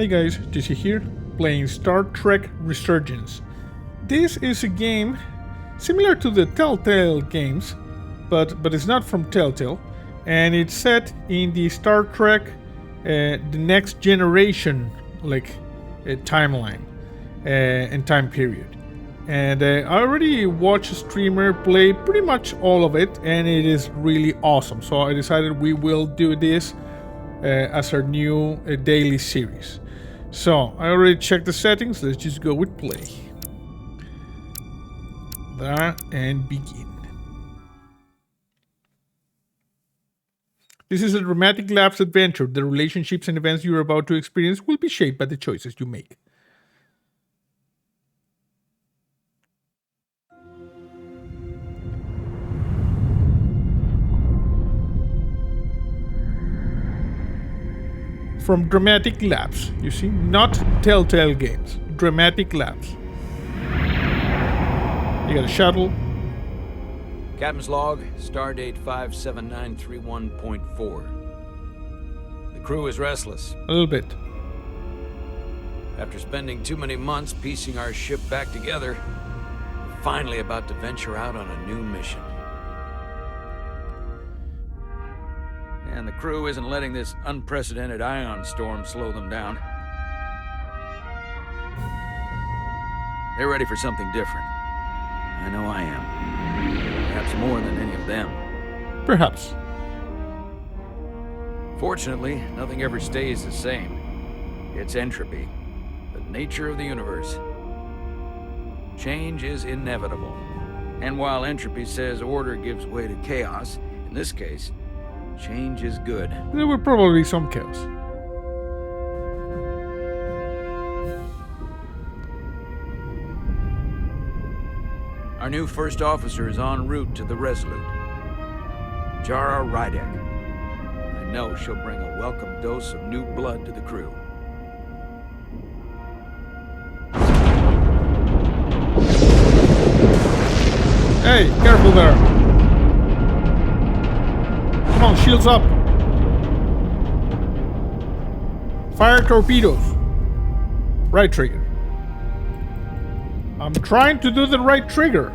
Hey guys, DC here, playing Star Trek Resurgence. This is a game similar to the Telltale Games, but it's not from Telltale, and it's set in the Star Trek the Next Generation timeline and time period. And I already watched a streamer play pretty much all of it, and it is really awesome. So I decided we will do this as our new daily series. So I already checked the settings. Let's just go with play. There and begin. This is a dramatic lapse adventure. The relationships and events you are about to experience will be shaped by the choices you make. From Dramatic Lapse, you see? Not Telltale Games. Dramatic Lapse. You got a shuttle. Captain's log, stardate 57931.4. The crew is restless. A little bit. After spending too many months piecing our ship back together, we're finally about to venture out on a new mission. And the crew isn't letting this unprecedented ion storm slow them down. They're ready for something different. I know I am. Perhaps more than any of them. Perhaps. Fortunately, nothing ever stays the same. It's entropy, the nature of the universe. Change is inevitable. And while entropy says order gives way to chaos, in this case, change is good. There will probably be some chaos. Our new first officer is en route to the Resolute. Jara Rydek. I know she'll bring a welcome dose of new blood to the crew. Hey, careful there. Come on, shields up. Fire torpedoes. Right trigger. I'm trying to do the right trigger.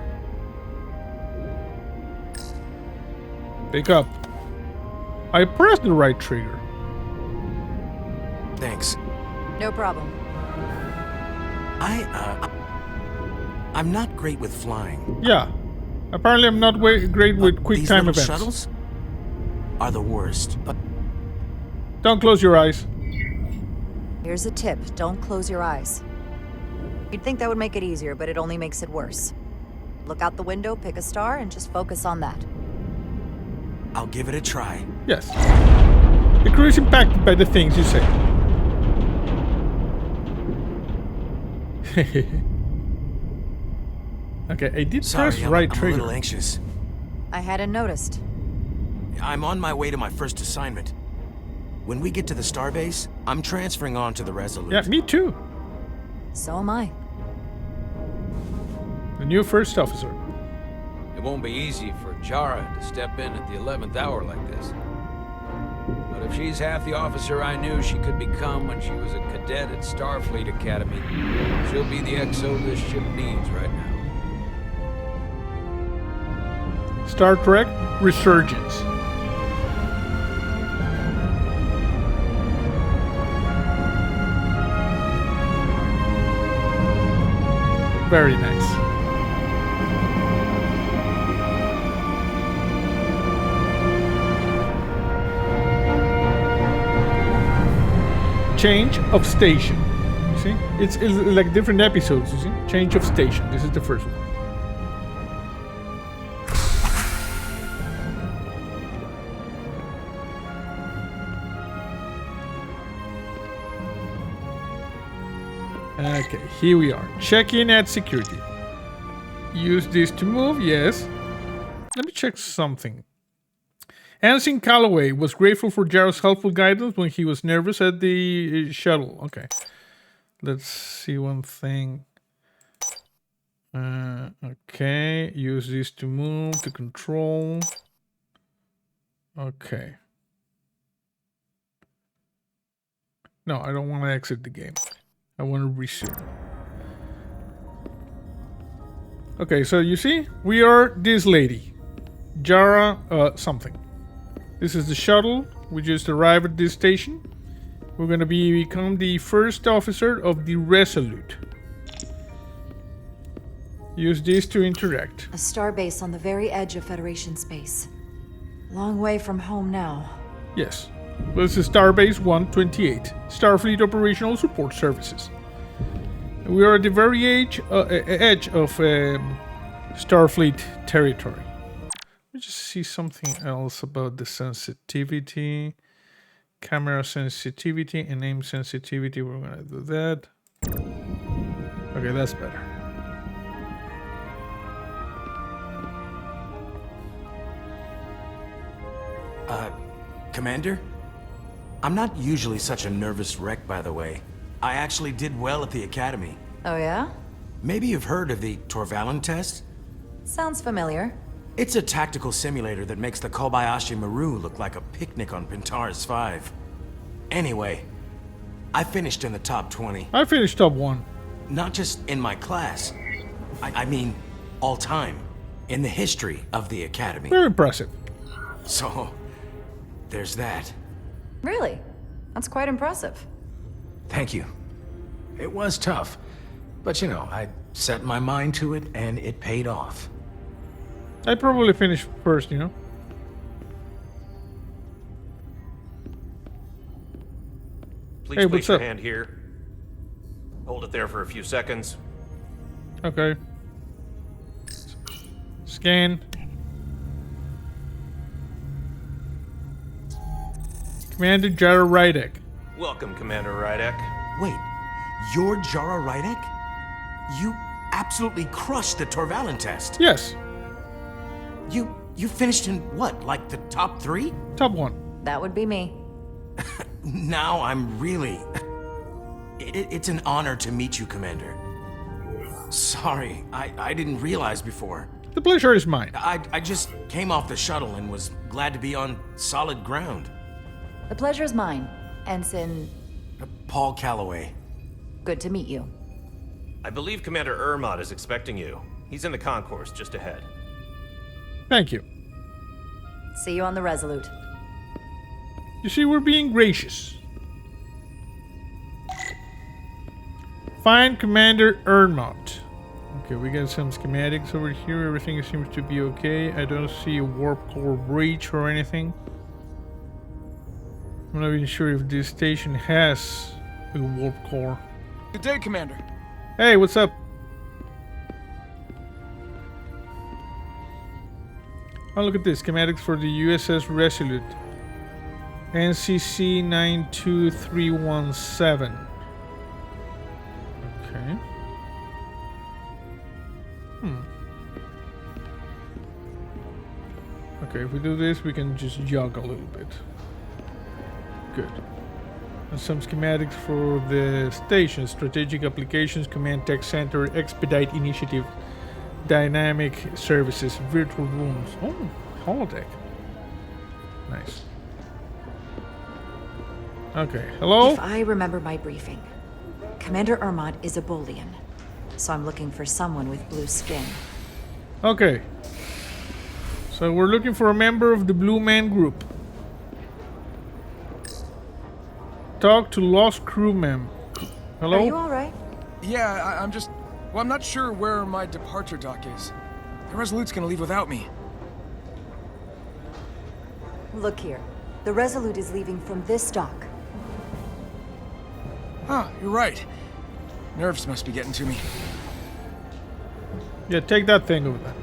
Pick up. I pressed the right trigger. Thanks. No problem. I'm not great with flying. Yeah. Apparently I'm not great with quick These time little events. shuttles are the worst. Don't close your eyes. Here's a tip. Don't close your eyes. You'd think that would make it easier, but it only makes it worse. Look out the window, pick a star, and just focus on that. I'll give it a try. Yes. The crew is impacted by the things you say. Okay, I did Sorry, press I'm right a trigger. little anxious. I hadn't noticed. I'm on my way to my first assignment. When we get to the starbase, I'm transferring on to the Resolute. Yeah, me too. So am I. The new first officer. It won't be easy for Jara to step in at the 11th hour like this. But if she's half the officer I knew she could become when she was a cadet at Starfleet Academy, she'll be the XO this ship needs right now. Star Trek Resurgence. Very nice. Change of station. You see? It's like different episodes, you see? Change of station. This is the first one. Okay, here we are. Check in at security. Use this to move, yes. Let me check something. Ensign Calloway was grateful for Jara's helpful guidance when he was nervous at the shuttle. Okay. Let's see one thing. Okay, use this to move, to control. Okay. No, I don't want to exit the game. I want to resume. Okay, so you see, we are this lady, Jara something. This is the shuttle. We just arrived at this station. We're gonna become the first officer of the Resolute. Use this to interact. A starbase on the very edge of Federation space. Long way from home now. Yes. This is Starbase 128, Starfleet Operational Support Services. We are at the very edge of Starfleet territory. Let me just see something else about the sensitivity. Camera sensitivity and aim sensitivity. We're gonna do that. Okay, that's better. Commander? I'm not usually such a nervous wreck, by the way. I actually did well at the academy. Oh yeah? Maybe you've heard of the Torvalin test? Sounds familiar. It's a tactical simulator that makes the Kobayashi Maru look like a picnic on Pintaris 5. Anyway, I finished in the top 20. I finished top 1. Not just in my class. I mean, all time. In the history of the academy. Very impressive. So, there's that. Really? That's quite impressive. Thank you. It was tough. But you know, I set my mind to it and it paid off. I probably finished first, you know. Please Hey, place what's your up? hand here. Hold it there for a few seconds. Okay. Scan. Commander Jara Rydek. Welcome, Commander Rydek. Wait, you're Jara Rydek? You absolutely crushed the Torvalin test. Yes, You finished in what, like the top 3? top 1. That would be me. Now I'm really... It's an honor to meet you, Commander. Sorry, I didn't realize before. The pleasure is mine. I just came off the shuttle and was glad to be on solid ground. The pleasure is mine, Ensign. Paul Calloway. Good to meet you. I believe Commander Ermot is expecting you. He's in the concourse just ahead. Thank you. See you on the Resolute. You see, we're being gracious. Find Commander Ermot. Okay, we got some schematics over here. Everything seems to be okay. I don't see a warp core breach or anything. I'm not even sure if this station has a warp core. Good day, Commander. Hey, what's up? Oh, look at this. Schematics for the U.S.S. Resolute. NCC 92317. Okay. Okay, if we do this, we can just jog a little bit. Good. And some schematics for the station. Strategic Applications, Command Tech Center, Expedite Initiative, Dynamic Services, Virtual Rooms. Oh, holodeck. Nice. Okay, hello? If I remember my briefing, Commander Ermot is a Bolian, so I'm looking for someone with blue skin. Okay. So we're looking for a member of the Blue Man Group. Talk to lost crew mem. Hello? Are you alright? Yeah, I'm just... Well, I'm not sure where my departure dock is. The Resolute's gonna leave without me. Look here. The Resolute is leaving from this dock. Ah, you're right. Nerves must be getting to me. Yeah, take that thing over there.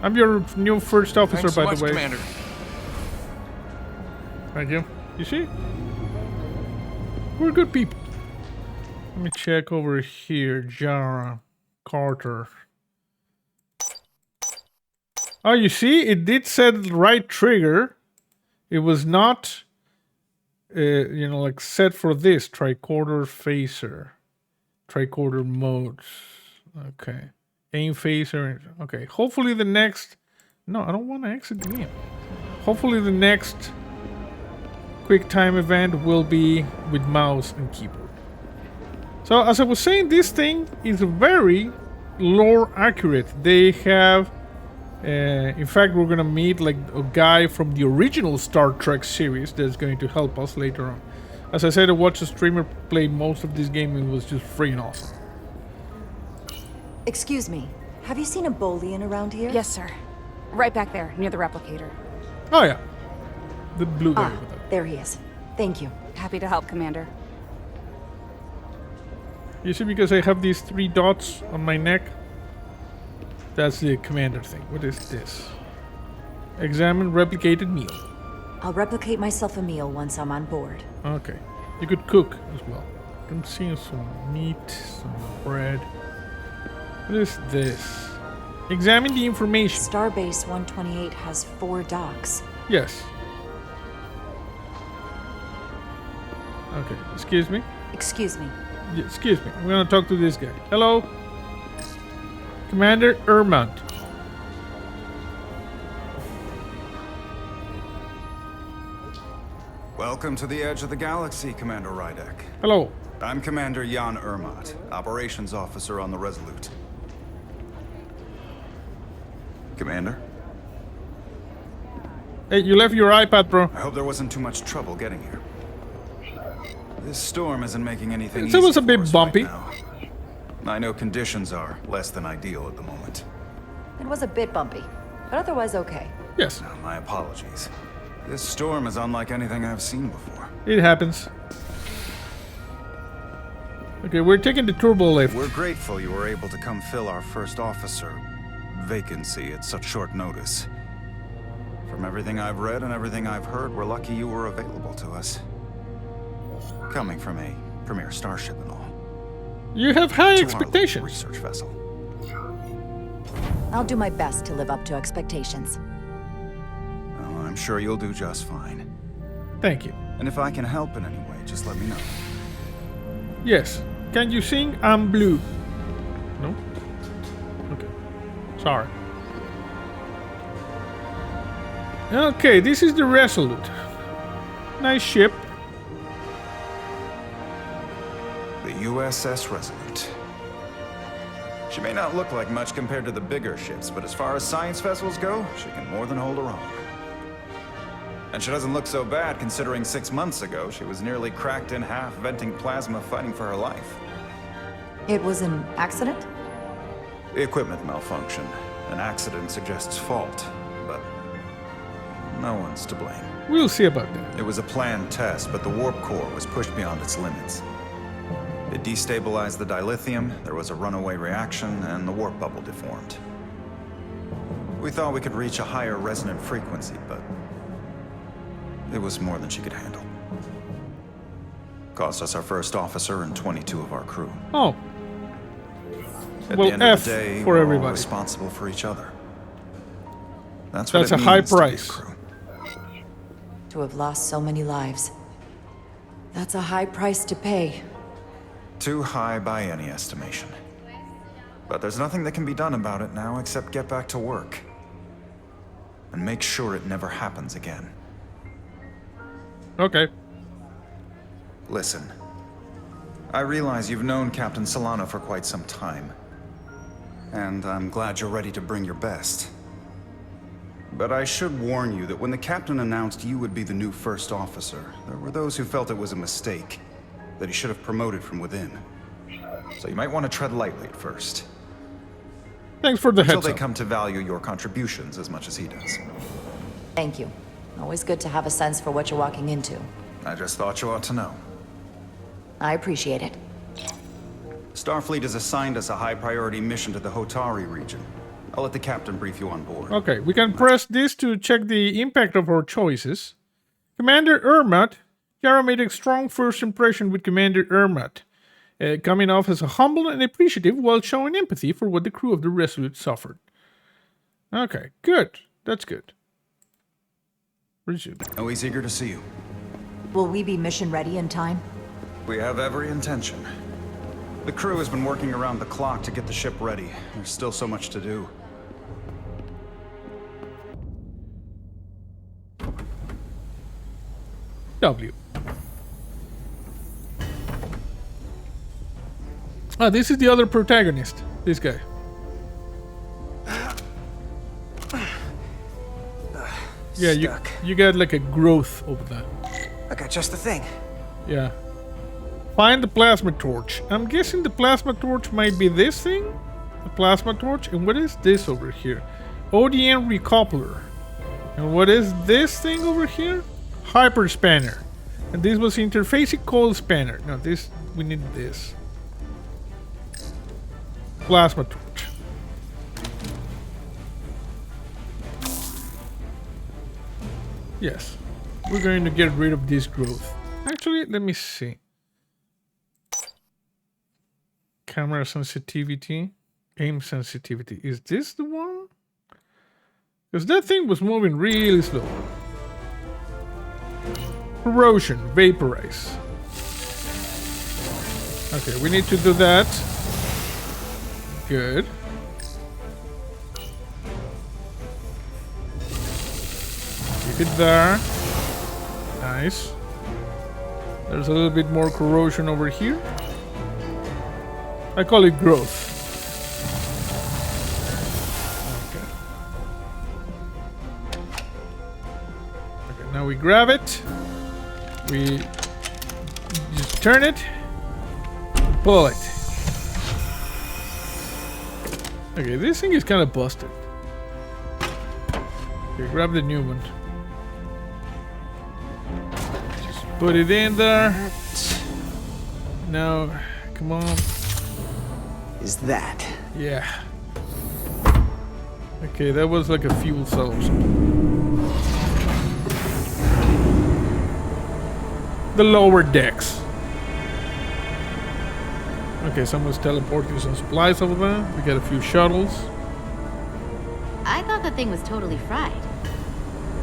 I'm your new first officer, Thanks so by much, the way. Commander. Thank you. You see? We're good people. Let me check over here. Jara. Carter. Oh, you see? It did set the right trigger. It was not, you know, like set for this. Tricorder phaser. Tricorder modes. Okay. Aim phaser. Okay. Hopefully the next... No, I don't want to exit the game. Hopefully the next quick time event will be with mouse and keyboard. So as I was saying, this thing is very lore accurate. They have, in fact, we're gonna meet like a guy from the original Star Trek series that's going to help us later on. As I said, I watched a streamer play most of this game and it was just freaking awesome. Excuse me, have you seen a Bolian around here? Yes, sir. Right back there, near the replicator. Oh yeah, the blue guy. Ah, there he is. Thank you. Happy to help, Commander. You see, because I have these 3 dots on my neck, that's the commander thing. What is this? Examine replicated meal. I'll replicate myself a meal once I'm on board. Okay. You could cook as well. I'm seeing some meat, some bread. What is this? Examine the information. Starbase 128 has 4 docks. Yes. Okay, excuse me. Excuse me. Yeah, excuse me. I'm gonna talk to this guy. Hello? Commander Ermont. Welcome to the edge of the galaxy, Commander Rydek. Hello. I'm Commander Jan Ermont, Operations Officer on the Resolute. Commander? Hey, you left your iPad, bro. I hope there wasn't too much trouble getting here. This storm isn't making anything It was easy a bit for us bumpy. right now. I know conditions are less than ideal at the moment. It was a bit bumpy, but otherwise okay. Yes, Now, my apologies. This storm is unlike anything I've seen before. it happens. Okay, we're taking the turbo lift. We're grateful you were able to come fill our first officer vacancy at such short notice. From everything I've read and everything I've heard, we're lucky you were available to us. Coming from a premier starship and all. You have high To our expectations. research vessel. I'll do my best to live up to expectations. Oh, I'm sure you'll do just fine. Thank you. And if I can help in any way, just let me know. Yes. Can you sing I'm Blue? No? Okay. Sorry. Okay, this is the Resolute. Nice ship. The U.S.S. Resolute. She may not look like much compared to the bigger ships, but as far as science vessels go, she can more than hold her own. And she doesn't look so bad considering 6 months ago she was nearly cracked in half, venting plasma, fighting for her life. It was an accident? The equipment malfunction. An accident suggests fault, but no one's to blame. We'll see about that. It was a planned test, but the warp core was pushed beyond its limits. It destabilized the dilithium, there was a runaway reaction, and the warp bubble deformed. We thought we could reach a higher resonant frequency, but it was more than she could handle. Cost us our first officer and 22 of our crew. Oh. At Well, the end F of the day, for we're everybody. all responsible for each other. That's That's what a it high means to be a price. crew. To have lost so many lives. That's a high price to pay. Too high by any estimation. But there's nothing that can be done about it now except get back to work. And make sure it never happens again. Okay. Listen. I realize you've known Captain Solano for quite some time. And I'm glad you're ready to bring your best. But I should warn you that when the captain announced you would be the new first officer, there were those who felt it was a mistake, that he should have promoted from within. So you might want to tread lightly at first, Thanks for the until heads they up. come to value your contributions as much as he does. Thank you. Always good to have a sense for what you're walking into. I just thought you ought to know. I appreciate it. Starfleet has assigned us a high-priority mission to the Hotari region. I'll let the captain brief you on board. Okay, we can press this to check the impact of our choices. Commander Ermont. Jara made a strong first impression with Commander Ermont, coming off as a humble and appreciative while showing empathy for what the crew of the Resolute suffered. Okay, good. That's good. Resume. Always eager to see you. Will we be mission ready in time? We have every intention. The crew has been working around the clock to get the ship ready. There's still so much to do. W. Ah, this is the other protagonist. This guy. Yeah, you got like a growth over that. I got just the thing. Yeah. Find the plasma torch. I'm guessing the plasma torch might be this thing. The plasma torch. And what is this over here? ODN recoupler. And what is this thing over here? Hyper spanner. And this was interfacic coil spanner. No, this, we need this. Plasma torch. Yes. We're going to get rid of this growth. Actually, let me see. Camera sensitivity. Aim sensitivity. Is this the one? Because that thing was moving really slow. Corrosion. Vaporize. Okay, we need to do that. Good. Keep it there. Nice. There's a little bit more corrosion over here. I call it growth. Okay, now we grab it. We just turn it. Pull it. Okay, this thing is kind of busted. Okay, grab the new one. Just put it in there. Now, come on. Is that? Yeah. Okay, that was like a fuel cell or something. The lower decks. Okay, someone's teleporting some supplies over there. We got a few shuttles. I thought the thing was totally fried.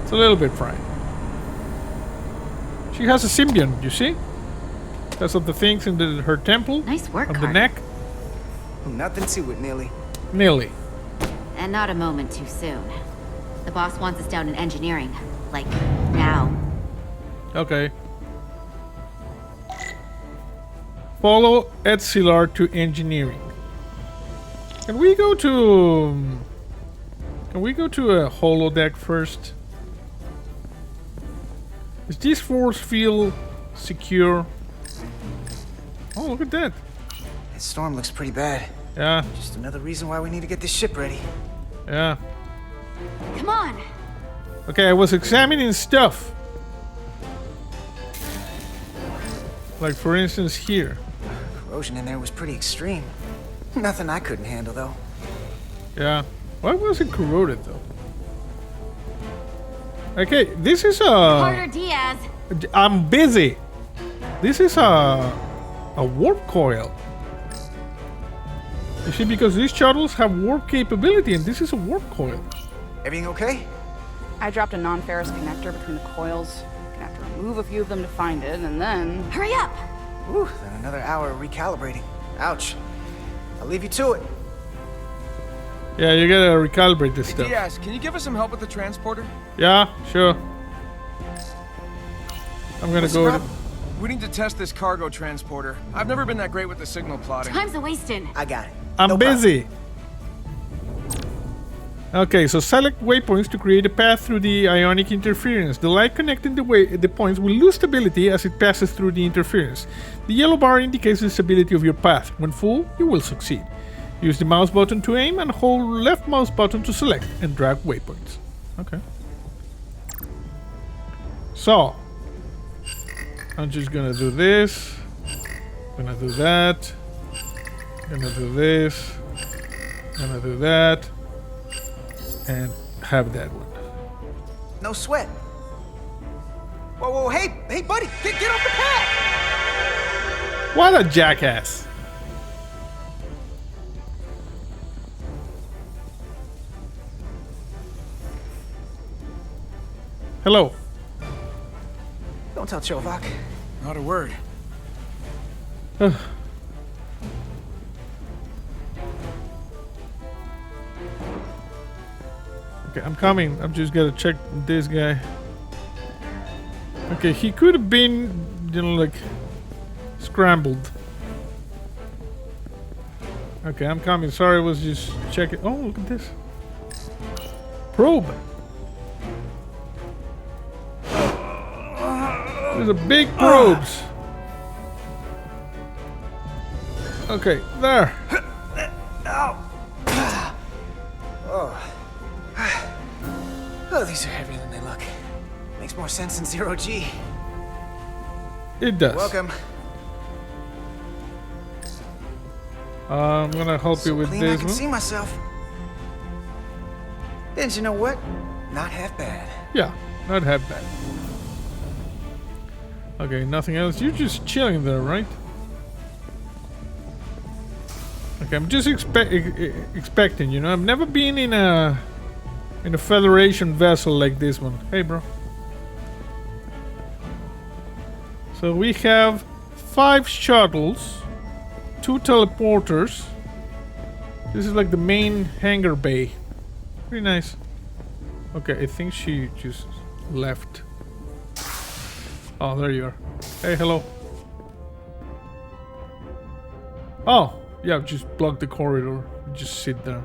It's a little bit fried. She has a symbiont, you see? That's of the things in her temple. Nice work, on the Carter. neck. Nothing to it, Neely. Nearly. And not a moment too soon. The boss wants us down in engineering. Like, now. Okay. Follow Etzilar to engineering. Can we go to... Can we go to a holodeck first? Is this force field secure? Oh, look at that. That storm looks pretty bad. Yeah, Just another reason why we need to get this ship ready. yeah. Come on! Okay, I was examining stuff. Like, for instance, here. Corrosion in there was pretty extreme. Nothing I couldn't handle, though. Yeah. Why was it corroded, though? Okay, this is a... Carter Diaz! I'm busy. This is a warp coil. You see, because these shuttles have warp capability, and this is a warp coil. Everything okay? I dropped a non-ferrous connector between the coils. Gonna have to remove a few of them to find it, and then... Hurry up! Whew, then another hour of recalibrating. Ouch. I'll leave you to it. Yeah, you gotta recalibrate this Hey, stuff. Diaz, can you give us some help with the transporter? Yeah, sure. I'm gonna What's the go... problem? We need to test this cargo transporter. I've never been that great with the signal plotting. Time's a-wasting. I got it. I'm No problem. busy. Okay, so select waypoints to create a path through the ionic interference. The light connecting the points will lose stability as it passes through the interference. The yellow bar indicates the stability of your path. When full, you will succeed. Use the mouse button to aim and hold left mouse button to select and drag waypoints. Okay. So, I'm just gonna do this. Gonna do that. Gonna do this. Gonna do that. And have that one. No sweat. Whoa, whoa, hey, buddy, get off the pad! What a jackass! Hello. Don't tell Chovak. Not a word. Okay, I'm coming. I'm just gonna check this guy. Okay, he could have been, you know, like scrambled. Okay, I'm coming. Sorry, I was just checking. Oh, look at this. Probe. There's a big probes. Okay, there. Oh, these are heavier than they look. Makes more sense than 0G. It does. Welcome. I'm gonna help you with Clean this I can one. see myself. And you know what? Not half bad. Yeah, not half bad. Okay, nothing else. You're just chilling there, right? Okay, I'm just expecting. You know, I've never been in a Federation vessel like this one. Hey, bro. So we have 5 shuttles, 2 teleporters. This is like the main hangar bay. Pretty nice. Okay, I think she just left. Oh, there you are. Hey, hello. Oh, yeah, just block the corridor. Just sit there.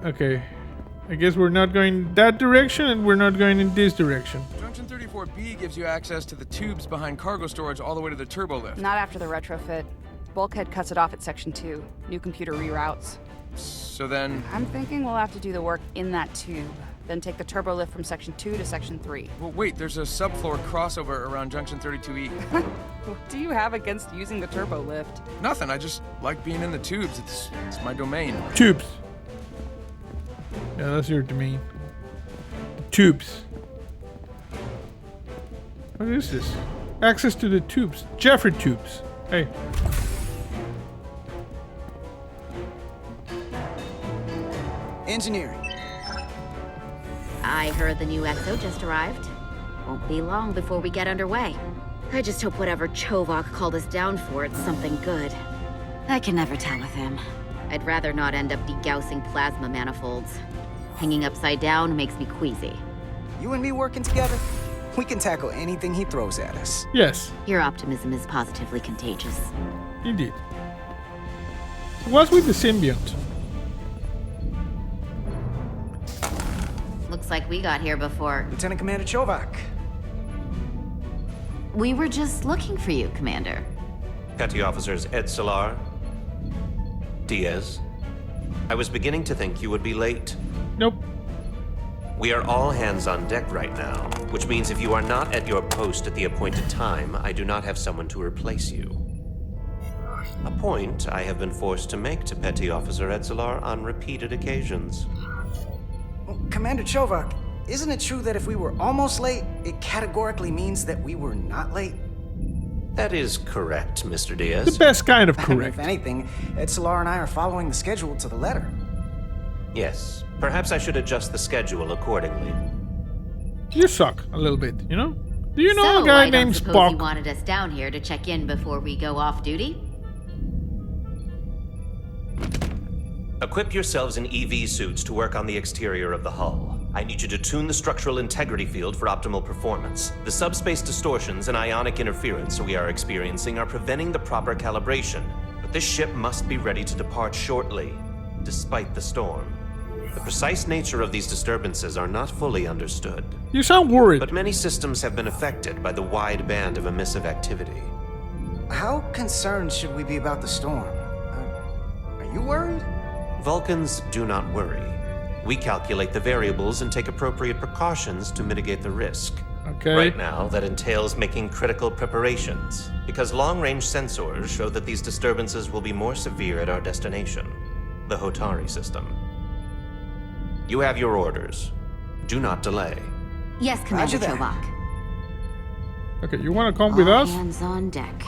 Okay. I guess we're not going that direction and we're not going in this direction. Junction 34B gives you access to the tubes behind cargo storage all the way to the turbo lift. Not after the retrofit. Bulkhead cuts it off at Section 2. New computer reroutes. So then... I'm thinking we'll have to do the work in that tube. Then take the turbo lift from Section 2 to Section 3. Well, wait, there's a subfloor crossover around Junction 32E. What do you have against using the turbo lift? Nothing, I just like being in the tubes. It's my domain. Tubes. Yeah, that's your domain. Tubes. What is this? Access to the tubes. Jeffrey tubes. Hey. Engineering. I heard the new XO just arrived. Won't be long before we get underway. I just hope whatever Chovak called us down for, it's something good. I can never tell with him. I'd rather not end up degaussing plasma manifolds. Hanging upside down makes me queasy. You and me working together, we can tackle anything he throws at us. Yes. Your optimism is positively contagious. Indeed. What's with the symbiont? Looks like we got here before. Lieutenant Commander Chovak. We were just looking for you, Commander. Petty Officers Edselar, Diaz. I was beginning to think you would be late. Nope. We are all hands on deck right now, which means if you are not at your post at the appointed time, I do not have someone to replace you. A point I have been forced to make to Petty Officer Edselar on repeated occasions. Well, Commander Chovak, isn't it true that if we were almost late, it categorically means that we were not late? That is correct, Mr. The Diaz. best kind of I mean, correct. if anything, Edselar and I are following the schedule to the letter. Yes. Perhaps I should adjust the schedule accordingly. You suck a little bit, you know? Do you know So, a guy I don't named suppose Spock? you wanted us down here to check in before we go off duty? Equip yourselves in EV suits to work on the exterior of the hull. I need you to tune the structural integrity field for optimal performance. The subspace distortions and ionic interference we are experiencing are preventing the proper calibration. But this ship must be ready to depart shortly, despite the storm. The precise nature of these disturbances are not fully understood. You sound worried. But many systems have been affected by the wide band of emissive activity. How concerned should we be about the storm? Are you worried? Vulcans do not worry. We calculate the variables and take appropriate precautions to mitigate the risk. Okay. Right now, that entails making critical preparations, because long-range sensors show that these disturbances will be more severe at our destination, the Hotari system. You have your orders. Do not delay. Yes, Commander Roger that. Chovak. Okay, you want to come with All us? hands on deck.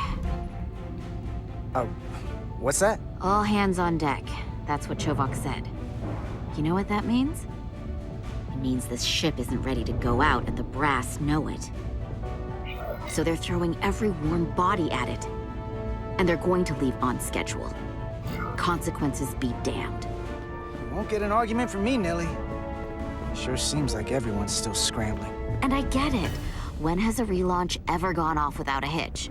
What's that? All hands on deck. That's what Chovak said. You know what that means? It means this ship isn't ready to go out and the brass know it. So they're throwing every warm body at it. And they're going to leave on schedule. Consequences be damned. won't get an argument from me, Nelly. Sure seems like everyone's still scrambling. And I get it. When has a relaunch ever gone off without a hitch?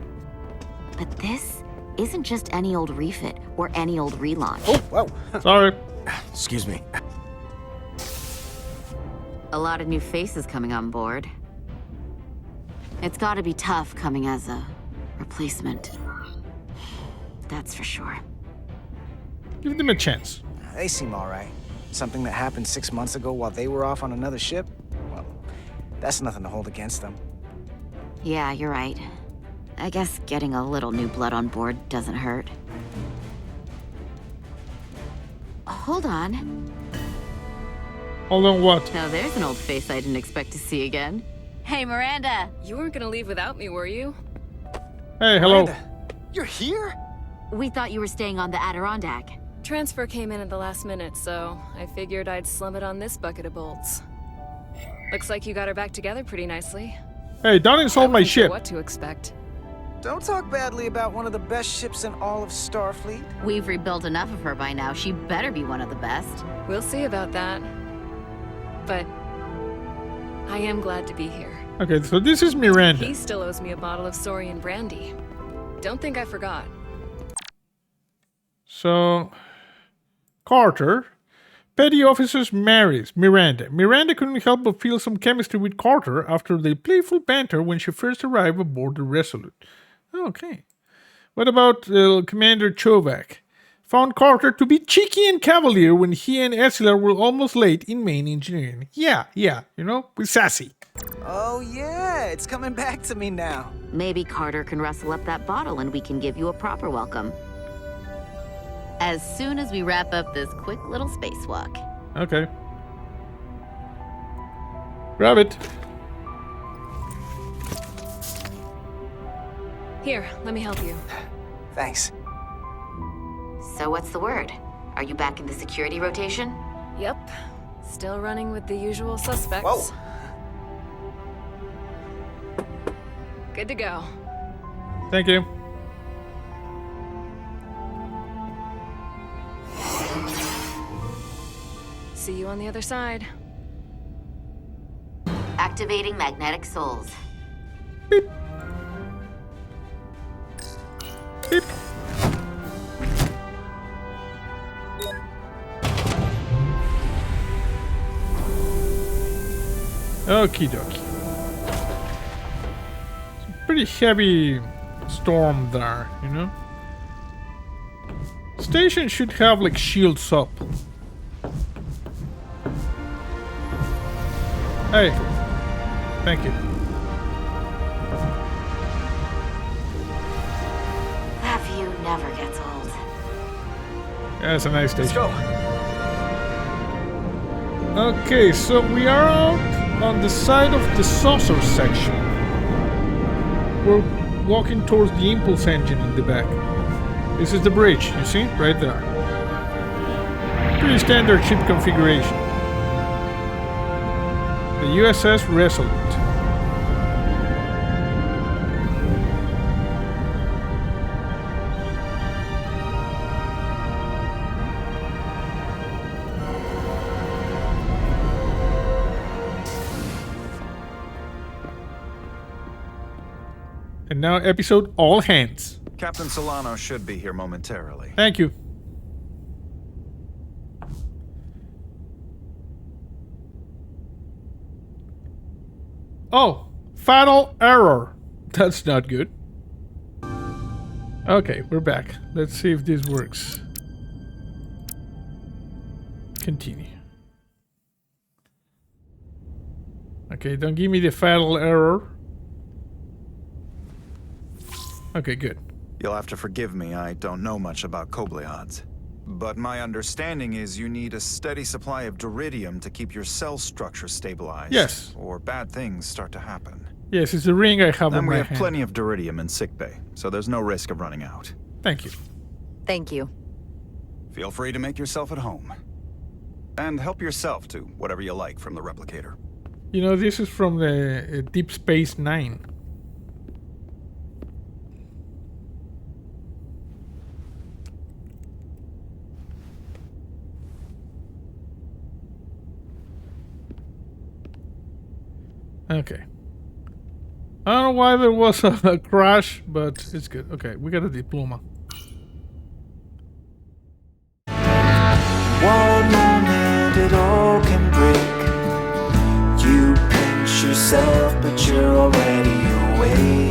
But this isn't just any old refit or any old relaunch. Oh, whoa. Sorry. Excuse me. A lot of new faces coming on board. It's gotta be tough coming as a replacement. That's for sure. Give them a chance. They seem all right. Something that happened 6 months ago while they were off on another ship? Well, that's nothing to hold against them. Yeah, you're right. I guess getting a little new blood on board doesn't hurt. Hold on. Hold on, what? Now there's an old face I didn't expect to see again. Hey, Miranda! You weren't gonna leave without me, were you? Hey, hello. Miranda, you're here? We thought you were staying on the Adirondack. Transfer came in at the last minute, so I figured I'd slum it on this bucket of bolts. Looks like you got her back together pretty nicely. Hey, don't insult my I wasn't sure ship. what to expect. Don't talk badly about one of the best ships in all of Starfleet. We've rebuilt enough of her by now. She better be one of the best. We'll see about that. But I am glad to be here. Okay, so this is Miranda. He still owes me a bottle of Saurian brandy. Don't think I forgot. So, Carter, petty officers marries Miranda. Miranda couldn't help but feel some chemistry with Carter after their playful banter when she first arrived aboard the Resolute. Okay. What about Commander Chovak? Found Carter to be cheeky and cavalier when he and Esler were almost late in main engineering. Yeah, you know, with sassy. Oh yeah, it's coming back to me now. Maybe Carter can rustle up that bottle and we can give you a proper welcome. As soon as we wrap up this quick little spacewalk. Okay. Grab it. Here, let me help you. Thanks. So what's the word? Are you back in the security rotation? Yep. Still running with the usual suspects. Whoa. Good to go. Thank you. See you on the other side. Activating magnetic souls. Beep. Beep. Okie dokie. It's a pretty heavy storm there, you know? Station should have like shields up. Hey. Thank you. That view never gets old. Yeah, it's a nice station. Let's go. Okay, so we are out on the side of the saucer section. We're walking towards the impulse engine in the back. This is the bridge, you see? Right there. Pretty standard ship configuration. The U.S.S. Resolute. And now episode All Hands. Captain Solano should be here momentarily. Thank you. Oh, fatal error. That's not good. Okay, we're back. Let's see if this works. Continue. Okay, don't give me the fatal error. Okay, good. You'll have to forgive me, I don't know much about Kobleods. But my understanding is you need a steady supply of duridium to keep your cell structure stabilized. Yes. Or bad things start to happen. Yes, it's the ring I have on And my we have hand. plenty of duridium in sickbay, so there's no risk of running out. Thank you. Thank you. Feel free to make yourself at home. And help yourself to whatever you like from the replicator. You know, this is from the Deep Space Nine. Okay. I don't know why there was a crash, but it's good. Okay, we got a diploma. One moment it all can break. You pinch yourself, but you're already awake.